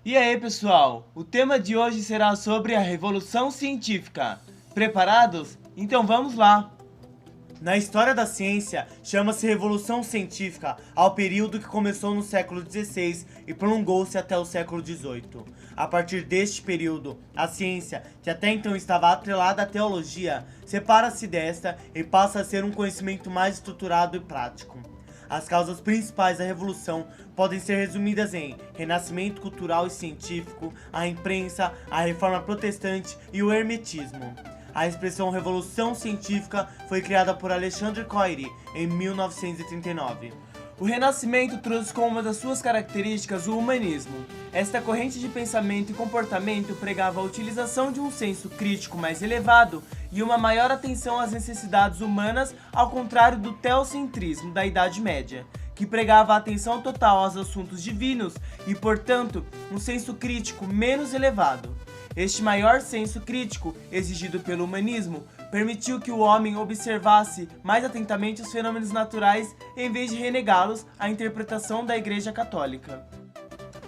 E aí, pessoal? O tema de hoje será sobre a Revolução Científica. Preparados? Então vamos lá! Na história da ciência, chama-se Revolução Científica ao período que começou no século XVI e prolongou-se até o século XVIII. A partir deste período, a ciência, que até então estava atrelada à teologia, separa-se desta e passa a ser um conhecimento mais estruturado e prático. As causas principais da revolução podem ser resumidas em renascimento cultural e científico, a imprensa, a reforma protestante e o hermetismo. A expressão Revolução Científica foi criada por Alexandre Koyré em 1939. O Renascimento trouxe como uma das suas características o humanismo. Esta corrente de pensamento e comportamento pregava a utilização de um senso crítico mais elevado e uma maior atenção às necessidades humanas, ao contrário do teocentrismo da Idade Média, que pregava a atenção total aos assuntos divinos e, portanto, um senso crítico menos elevado. Este maior senso crítico, exigido pelo humanismo, permitiu que o homem observasse mais atentamente os fenômenos naturais em vez de renegá-los à interpretação da Igreja Católica.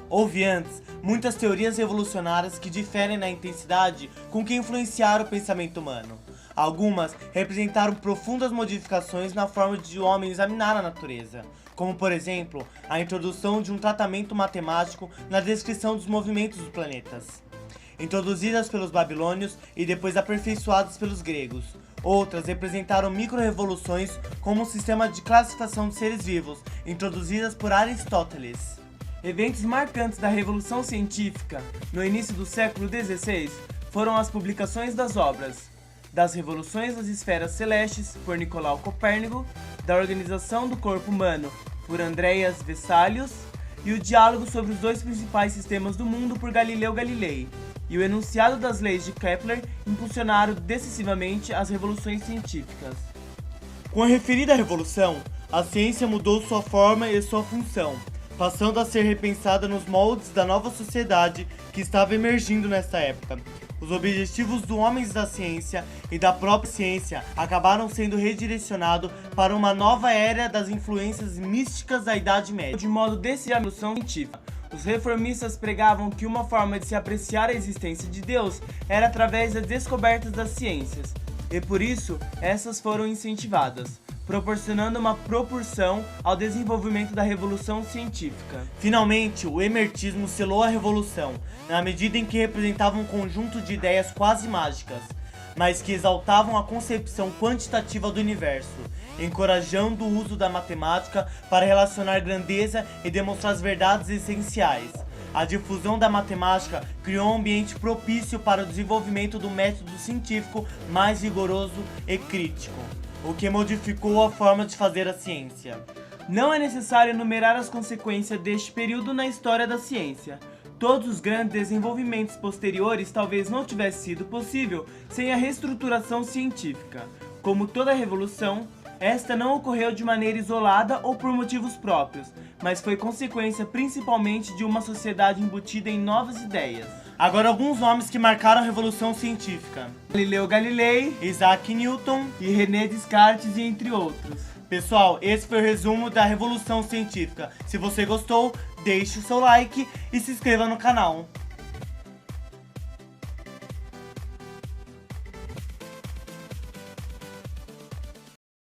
Houve antes muitas teorias revolucionárias que diferem na intensidade com que influenciaram o pensamento humano. Algumas representaram profundas modificações na forma de o homem examinar a natureza, como por exemplo, a introdução de um tratamento matemático na descrição dos movimentos dos planetas, introduzidas pelos babilônios e depois aperfeiçoadas pelos gregos. Outras representaram micro-revoluções como um sistema de classificação de seres vivos, introduzidas por Aristóteles. Eventos marcantes da Revolução Científica, no início do século XVI, foram as publicações das obras das Revoluções das Esferas Celestes, por Nicolau Copérnico, da Organização do Corpo Humano, por Andreas Vesalius, e o Diálogo sobre os dois principais sistemas do mundo, por Galileu Galilei, e o enunciado das leis de Kepler impulsionaram decisivamente as revoluções científicas. Com a referida revolução, a ciência mudou sua forma e sua função, passando a ser repensada nos moldes da nova sociedade que estava emergindo nesta época. Os objetivos dos homens da ciência e da própria ciência acabaram sendo redirecionados para uma nova era das influências místicas da Idade Média. De modo decisivo, a revolução científica. Os reformistas pregavam que uma forma de se apreciar a existência de Deus era através das descobertas das ciências, e por isso essas foram incentivadas, proporcionando uma propulsão ao desenvolvimento da revolução científica. Finalmente, o hermetismo selou a revolução, na medida em que representava um conjunto de ideias quase mágicas, mas que exaltavam a concepção quantitativa do universo, encorajando o uso da matemática para relacionar grandeza e demonstrar as verdades essenciais. A difusão da matemática criou um ambiente propício para o desenvolvimento do método científico mais rigoroso e crítico, o que modificou a forma de fazer a ciência. Não é necessário enumerar as consequências deste período na história da ciência. Todos os grandes desenvolvimentos posteriores talvez não tivesse sido possível sem a reestruturação científica. Como toda revolução, esta não ocorreu de maneira isolada ou por motivos próprios, mas foi consequência principalmente de uma sociedade embutida em novas ideias. Agora alguns nomes que marcaram a Revolução Científica: Galileu Galilei, Isaac Newton e René Descartes, entre outros. Pessoal, esse foi o resumo da Revolução Científica. Se você gostou, deixe o seu like e se inscreva no canal.